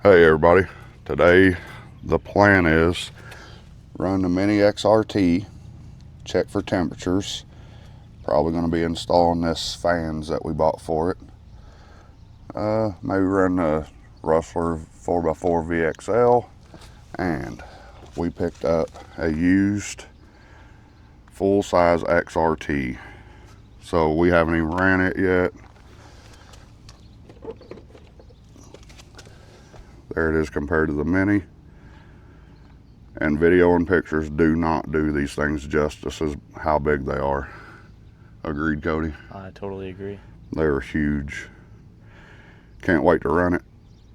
Hey everybody, today the plan is run the Mini XRT, check for temperatures. Probably going to be installing this fans that we bought for it. Maybe run the Rustler 4x4 VXL, and we picked up a used full-size XRT. So we haven't even ran it yet. There it is compared to the Mini. And video and pictures do not do these things justice as how big they are. Agreed, Cody? I totally agree. They're huge. Can't wait to run it.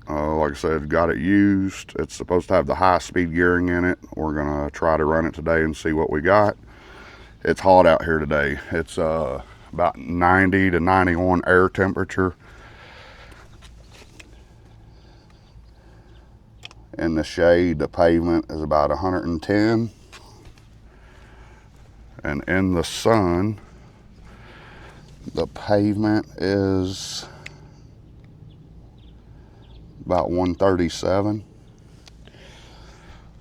Like I said, got it used. It's supposed to have the high-speed gearing in it. We're gonna try to run it today and see what we got. It's hot out here today. It's about 90 to 91 air temperature. In the shade, the pavement is about 110. And in the sun, the pavement is about 137.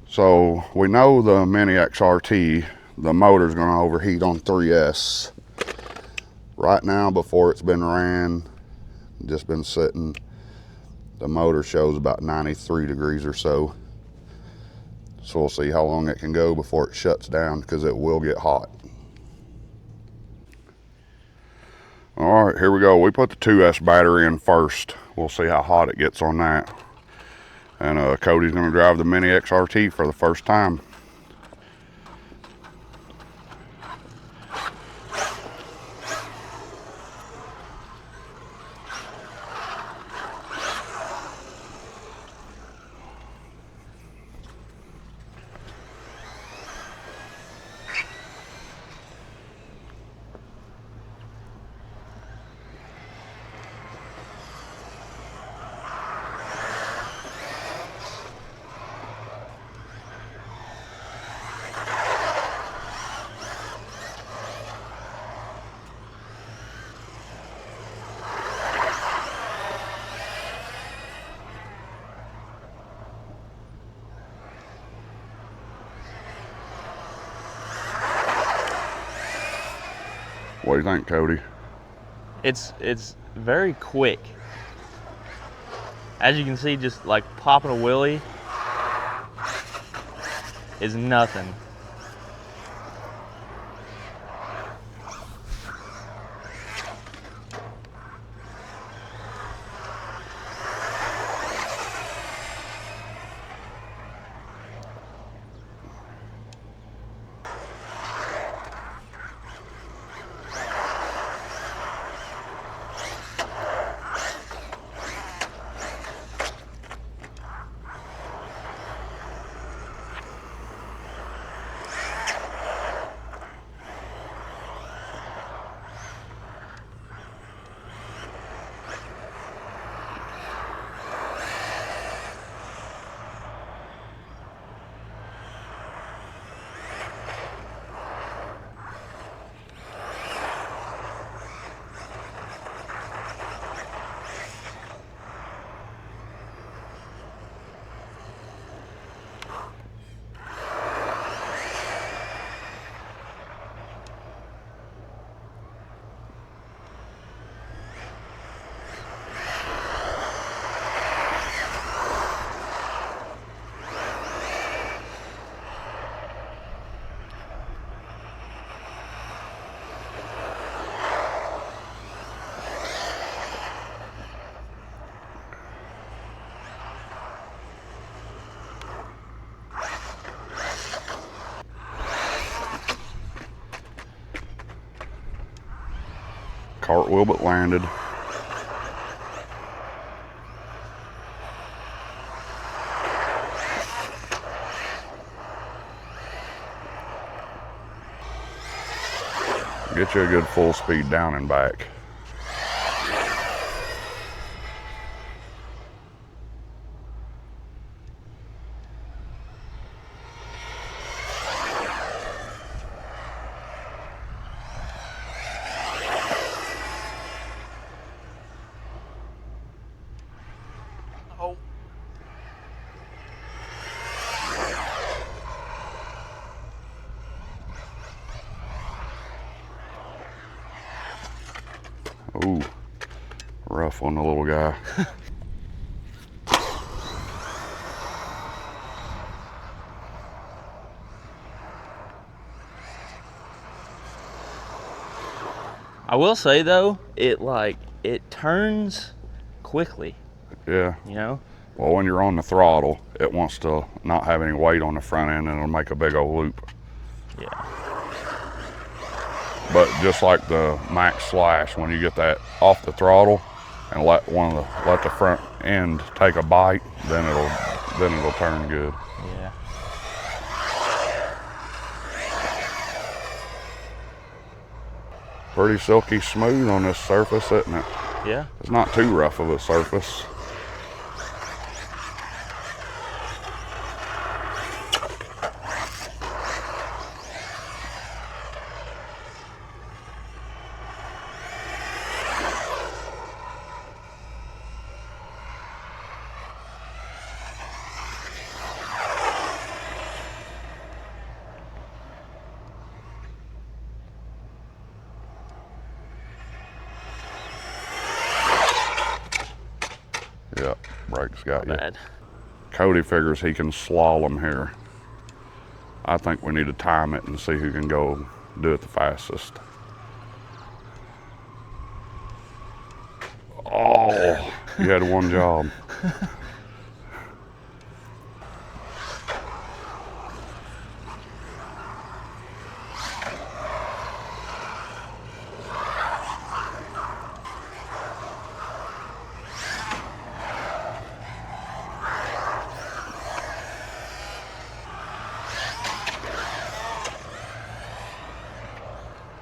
So we know the Mini XRT, the motor's gonna overheat on 3S. Right now, before it's been ran, just been sitting, the motor shows about 93 degrees or so. So we'll see how long it can go before it shuts down, because it will get hot. All right, here we go. We put the 2S battery in first. We'll see how hot it gets on that. And Cody's gonna drive the Mini XRT for the first time. What do you think, Cody? It's very quick. As you can see, just like popping a wheelie is nothing. Cartwheel but landed. Get you a good full speed down and back. Oh, rough on the little guy. I will say though, it turns quickly. Yeah. You know? Well, when you're on the throttle, it wants to not have any weight on the front end, and it'll make a big old loop. Yeah. But just like the Max Slash, when you get that off the throttle and let the front end take a bite, then it'll turn good. Yeah. Pretty silky smooth on this surface, isn't it? Yeah. It's not too rough of a surface. Yep, brake's got you. Bad. Cody figures he can slalom here. I think we need to time it and see who can go do it the fastest. Oh, you had one job.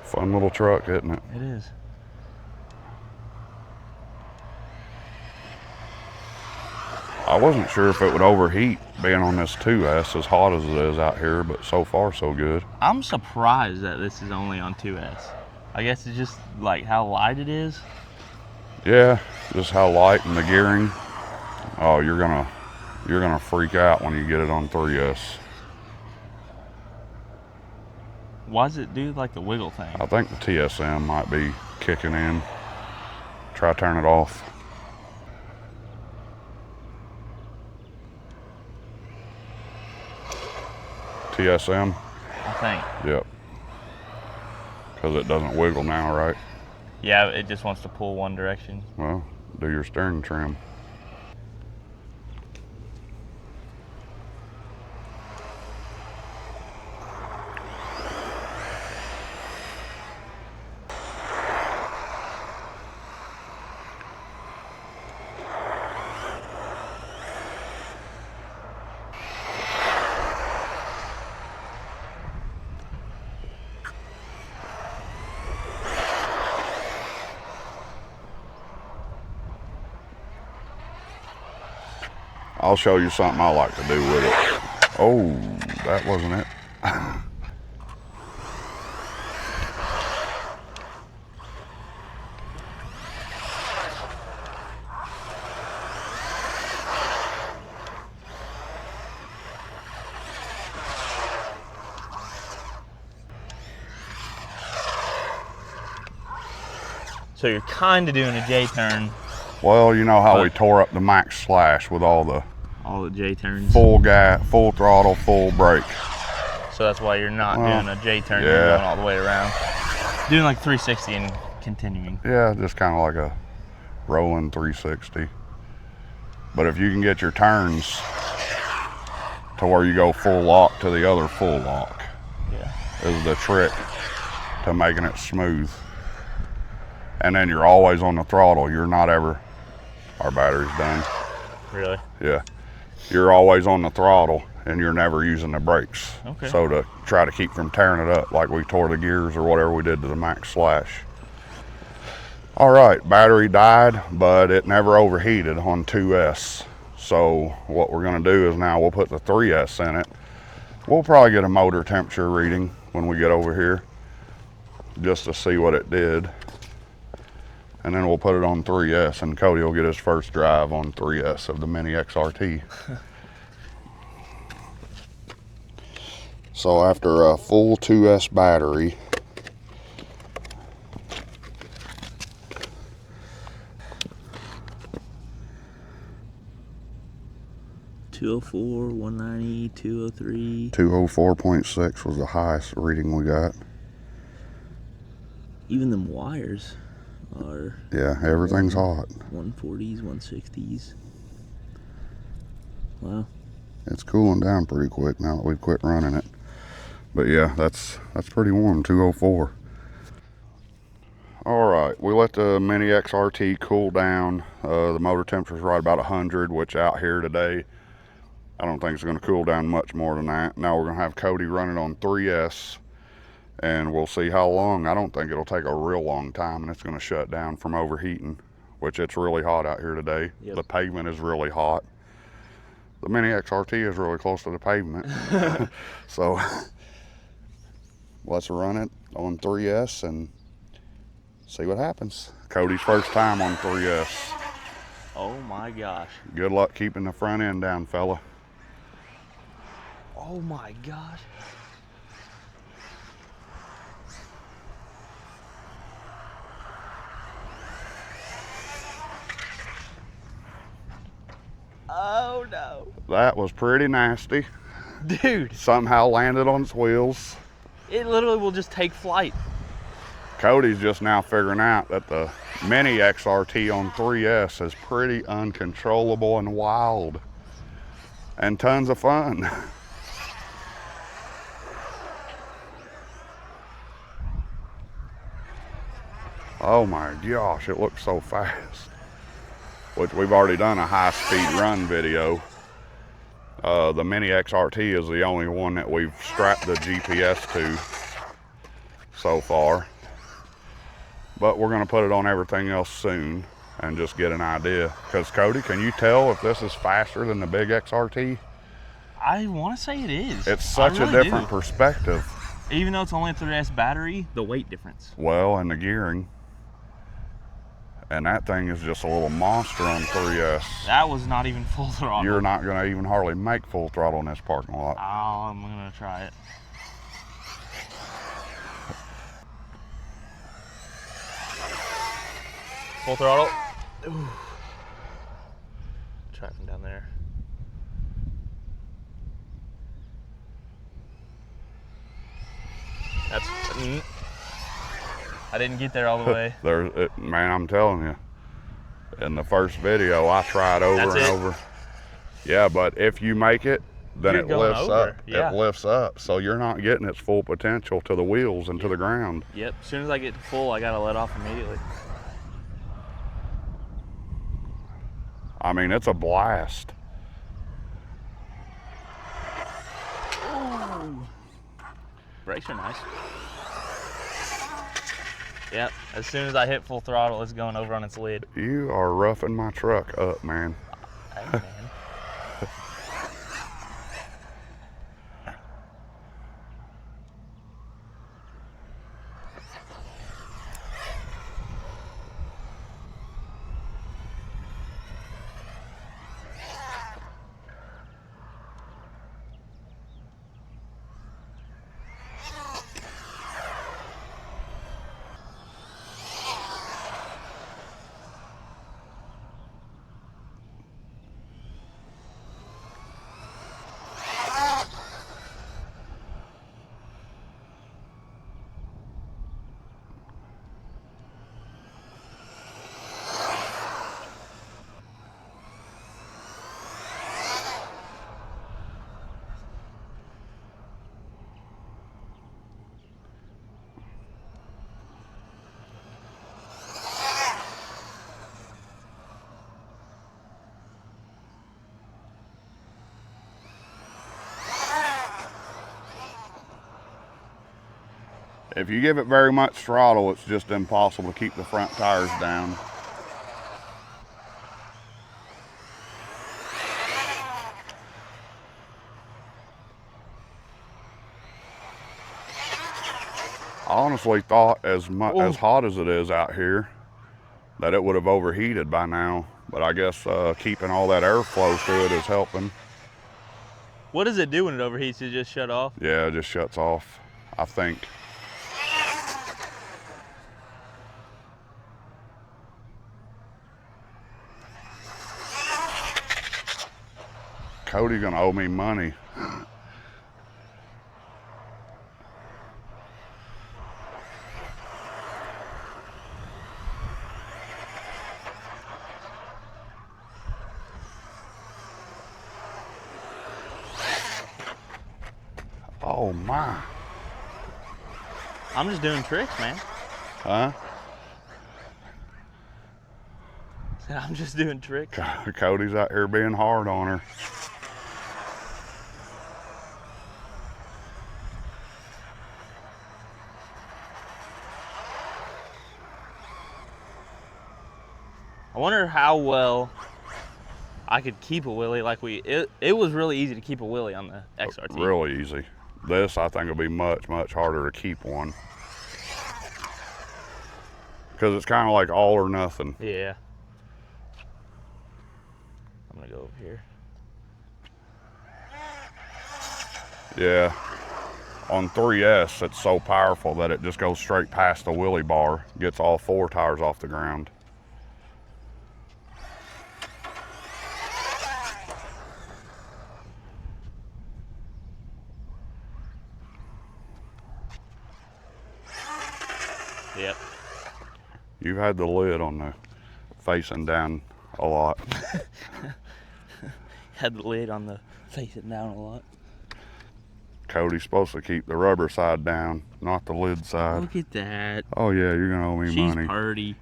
Fun little truck, isn't it? It is. I wasn't sure if it would overheat being on this 2S as hot as it is out here, but so far so good. I'm surprised that this is only on 2S. I guess it's just like how light it is. Yeah, just how light and the gearing. Oh, you're gonna freak out when you get it on 3S. Why does it do like the wiggle thing? I think the TSM might be kicking in. Try turn it off. TSM? I think. Yep. Because it doesn't wiggle now, right? Yeah, it just wants to pull one direction. Well, do your steering trim. I'll show you something I like to do with it. Oh, that wasn't it. So you're kind of doing a J-turn. Well, you know how we tore up the Max Slash with all the J-turns. full gas, full throttle, full brake. So that's why you're not doing a J-turn. Yeah. You're going all the way around. Doing like 360 and continuing. Yeah, just kind of like a rolling 360. But if you can get your turns to where you go full lock to the other full lock, is the trick to making it smooth. And then you're always on the throttle. You're not ever, our battery's done. Really? Yeah. You're always on the throttle and you're never using the brakes. Okay. So to try to keep from tearing it up like we tore the gears or whatever we did to the Max Slash. All right, battery died, but it never overheated on 2S. So what we're gonna do is now we'll put the 3S in it. We'll probably get a motor temperature reading when we get over here just to see what it did. And then we'll put it on 3S and Cody will get his first drive on 3S of the Mini XRT. So after a full 2S battery, 204, 190, 203. 204.6 was the highest reading we got. Even them wires are... Yeah, everything's hot. 140s, 160s. Wow. It's cooling down pretty quick now that we've quit running it. But yeah, that's pretty warm, 204. All right, we let the Mini XRT cool down. The motor temperature's right about 100, which out here today, I don't think it's gonna cool down much more than that. Now we're gonna have Cody run it on 3S, and we'll see how long. I don't think it'll take a real long time, and it's gonna shut down from overheating, which it's really hot out here today. Yep. The pavement is really hot. The Mini XRT is really close to the pavement. So let's run it on 3S and see what happens. Cody's first time on 3S. Oh my gosh. Good luck keeping the front end down, fella. Oh my gosh. Oh no. That was pretty nasty. Dude. Somehow landed on its wheels. It literally will just take flight. Cody's just now figuring out that the Mini XRT on 3S is pretty uncontrollable and wild. And tons of fun. Oh my gosh, it looks so fast. Which we've already done a high-speed run video. The Mini XRT is the only one that we've strapped the GPS to so far. But we're gonna put it on everything else soon and just get an idea. Because Cody, can you tell if this is faster than the big XRT? I want to say it is. It's such a different perspective. Even though it's only a 3S battery, the weight difference. Well, and the gearing. And that thing is just a little monster on 3S. That was not even full throttle. You're not gonna even hardly make full throttle in this parking lot. Oh, I'm gonna try it. Full throttle. Ooh. Try from down there. That's. I didn't get there all the way. Man, I'm telling you. In the first video, I tried over and over. Yeah, but if you make it, then it lifts up. Yeah. It lifts up, so you're not getting its full potential to the wheels and to the ground. Yep. As soon as I get full, I gotta let off immediately. I mean, it's a blast. Ooh. Brakes are nice. Yep. As soon as I hit full throttle, it's going over on its lid. You are roughing my truck up, man. Hey, man. If you give it very much throttle, it's just impossible to keep the front tires down. I honestly thought as hot as it is out here that it would have overheated by now, but I guess keeping all that airflow through it is helping. What does it do when it overheats? It just shut off? Yeah, it just shuts off, I think. Cody gonna owe me money. Oh my. I'm just doing tricks, man. Huh? I'm just doing tricks. Cody's out here being hard on her. I wonder how well I could keep a wheelie like it was really easy to keep a wheelie on the XRT. Really easy. This, I think, will be much, much harder to keep one. Because it's kind of like all or nothing. Yeah. I'm gonna go over here. Yeah. On 3S, it's so powerful that it just goes straight past the wheelie bar, gets all 4 tires off the ground. Yep. You've had the lid on the facing down a lot. Had the lid on the facing down a lot. Cody's supposed to keep the rubber side down, not the lid side. Look at that. Oh yeah, you're gonna owe me She's money. purty.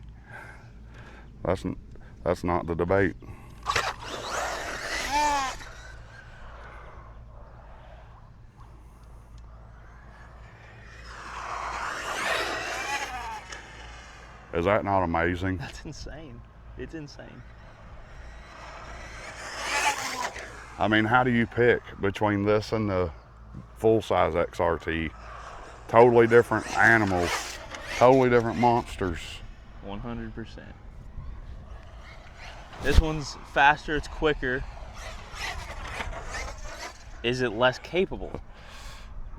That's not the debate. Is that not amazing? That's insane. It's insane. I mean, how do you pick between this and the full-size XRT? Totally different animals, totally different monsters. 100%. This one's faster, it's quicker. Is it less capable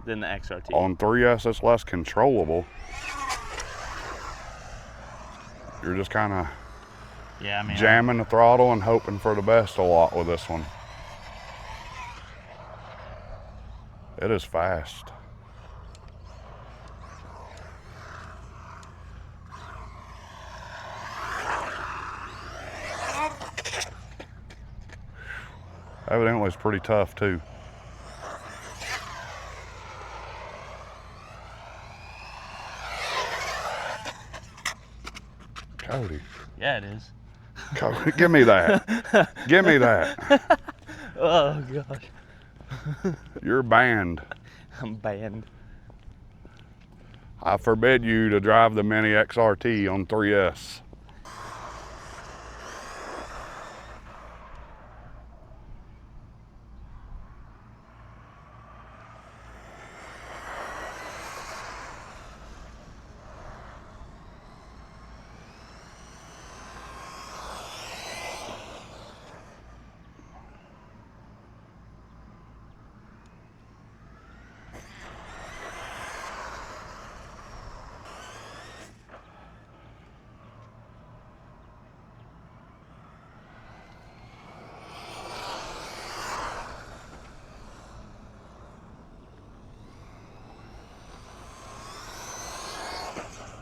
than the XRT? On 3S, it's less controllable. You're just kind of jamming the throttle and hoping for the best a lot with this one. It is fast. Evidently it's pretty tough too. Cody. Yeah, it is. Cody, give me that. Give me that. Oh, God. You're banned. I'm banned. I forbid you to drive the Mini XRT on 3S.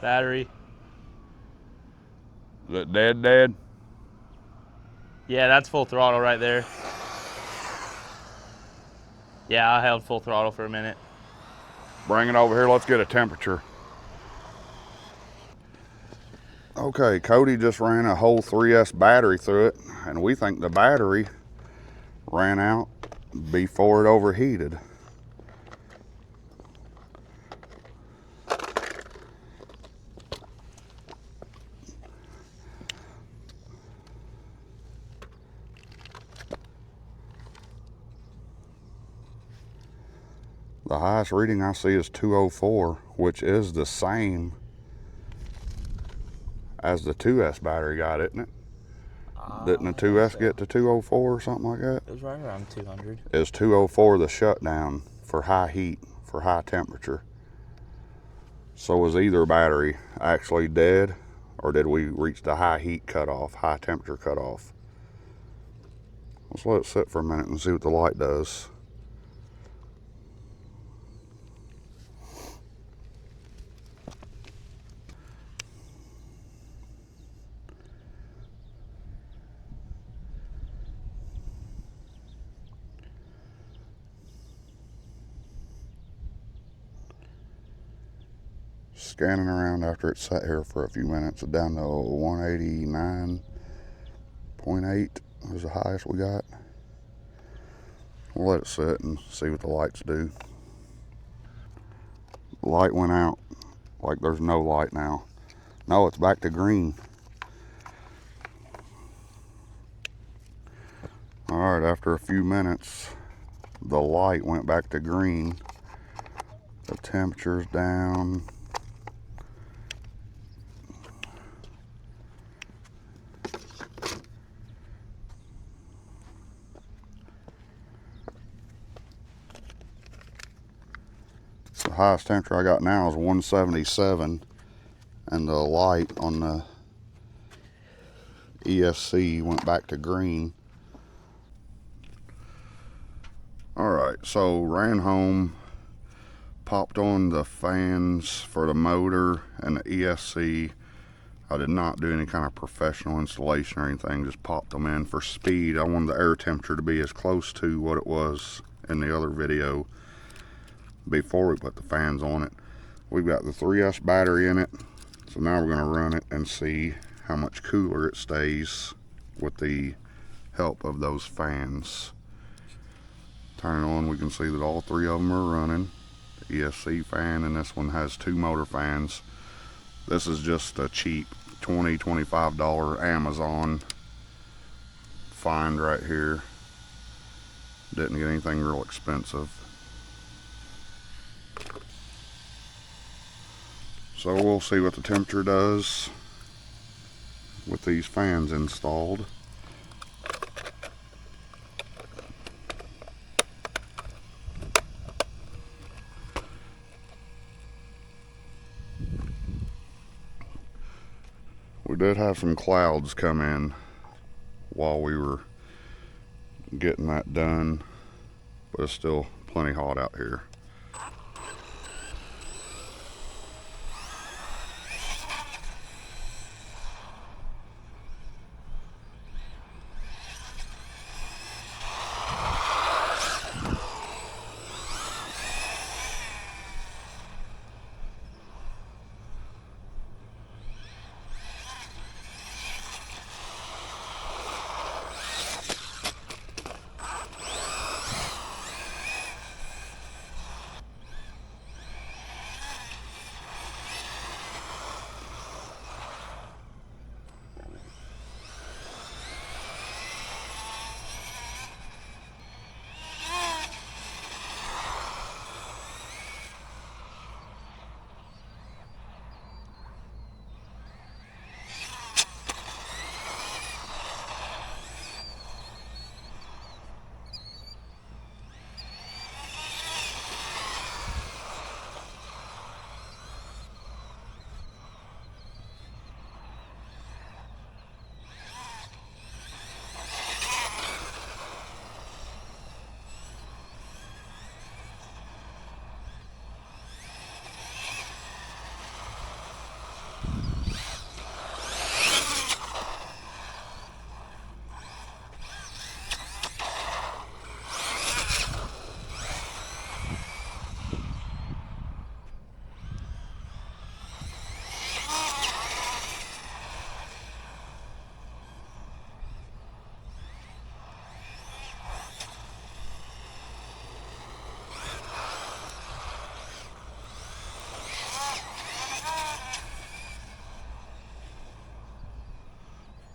Battery. Is it dead? Yeah, that's full throttle right there. Yeah, I held full throttle for a minute. Bring it over here, let's get a temperature. Okay, Cody just ran a whole 3S battery through it, and we think the battery ran out before it overheated. The highest reading I see is 204, which is the same as the 2S battery got, isn't it? Didn't the 2S get to 204 or something like that? It was right around 200. Is 204 the shutdown for high heat, for high temperature? So was either battery actually dead, or did we reach the high heat cutoff, high temperature cutoff? Let's let it sit for a minute and see what the light does. Scanning around after it sat here for a few minutes, down to 189.8 was the highest we got. We'll let it sit and see what the lights do. The light went out like there's no light now. No, it's back to green. Alright, after a few minutes, the light went back to green. The temperature's down. The highest temperature I got now is 177, and the light on the ESC went back to green. Alright, so ran home, popped on the fans for the motor and the ESC. I did not do any kind of professional installation or anything, just popped them in for speed. I wanted the air temperature to be as close to what it was in the other video before we put the fans on it. We've got the 3S battery in it, so now we're going to run it and see how much cooler it stays with the help of those fans. Turn it on, we can see that all three of them are running. The ESC fan, and this one has two motor fans. This is just a cheap $20–25 Amazon find right here. Didn't get anything real expensive. So we'll see what the temperature does with these fans installed. We did have some clouds come in while we were getting that done, but it's still plenty hot out here.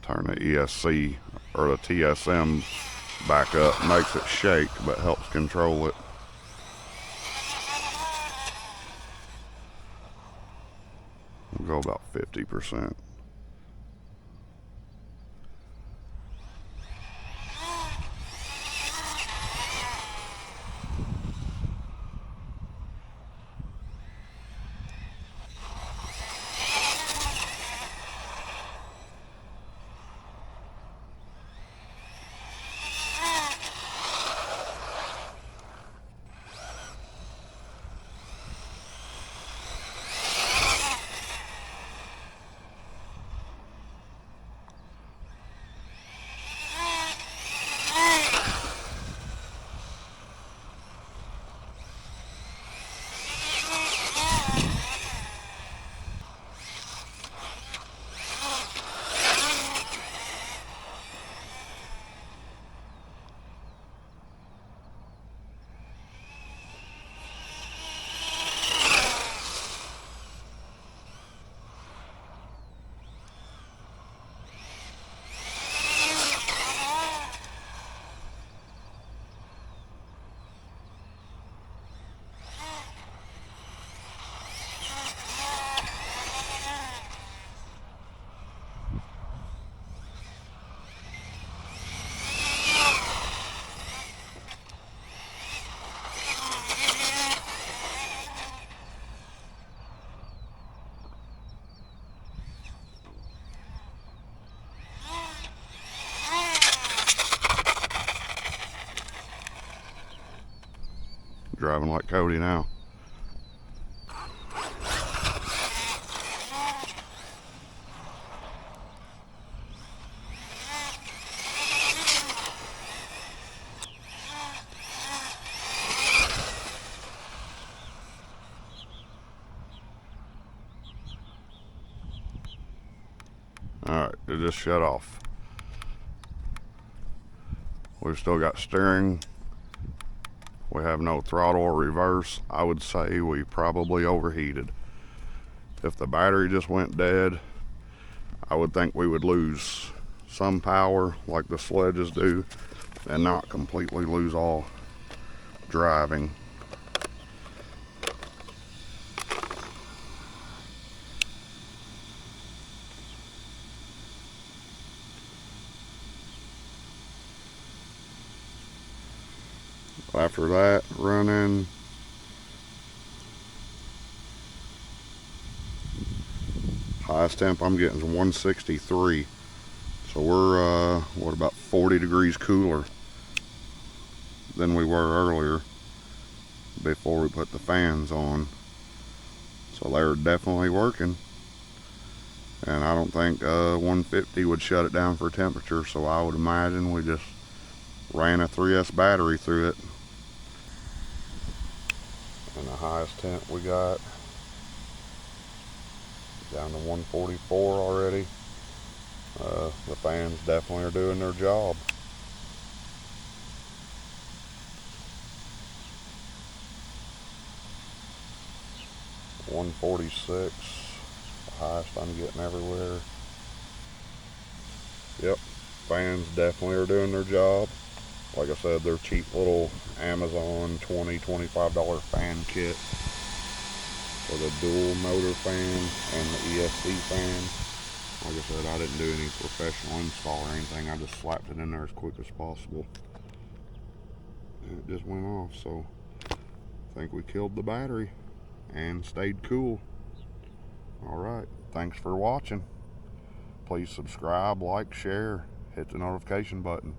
Turn the ESC or the TSM back up, makes it shake but helps control it. We'll go about 50%. Driving like Cody now. Alright, it just shut off. We've still got steering. We have no throttle or reverse. I would say we probably overheated. If the battery just went dead, I would think we would lose some power like the sledges do and not completely lose all driving. After that, running highest temp I'm getting is 163. So we're what, about 40 degrees cooler than we were earlier before we put the fans on. So they're definitely working. And I don't think 150 would shut it down for temperature, so I would imagine we just ran a 3S battery through it. And the highest temp we got down to 144 already. The fans definitely are doing their job. $146, the highest I'm getting everywhere. Yep, fans definitely are doing their job. Like I said, they're cheap little Amazon $20, $25 fan kit for the dual motor fan and the ESC fan. Like I said, I didn't do any professional install or anything. I just slapped it in there as quick as possible. And it just went off, so I think we killed the battery and stayed cool. Alright, thanks for watching. Please subscribe, like, share, hit the notification button.